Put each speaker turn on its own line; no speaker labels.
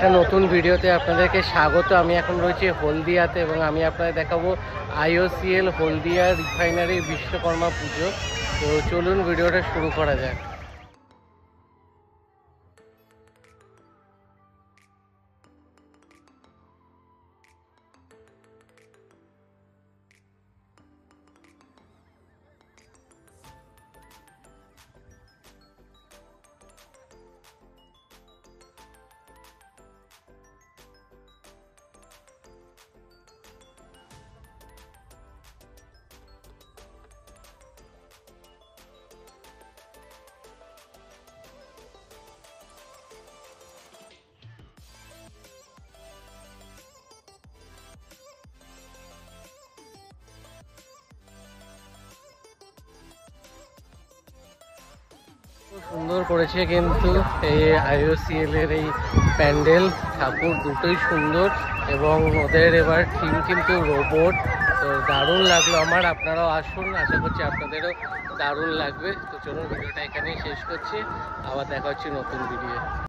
একটা নতুন ভিডিওতে আপনাদেরকে স্বাগত। আমি এখন রয়েছি হলদিয়াতে এবং আমি আপনাদের দেখাবো IOCL হলদিয়া রিফাইনারির বিশ্বকর্মা পুজো। তো চলুন ভিডিওটা শুরু করা যাক। সুন্দর করেছে কিন্তু এই IOCL এর এই প্যান্ডেল, ঠাকুর দুটোই সুন্দর এবং ওদের এবার থিম কিন্তু রোবট। তো দারুণ লাগলো আমার, আপনারাও আসুন, আশা করছি আপনাদেরও দারুণ লাগবে। তো চলুন ভিডিওটা এখানেই শেষ করছি, আবার দেখা হচ্ছে নতুন ভিডিও।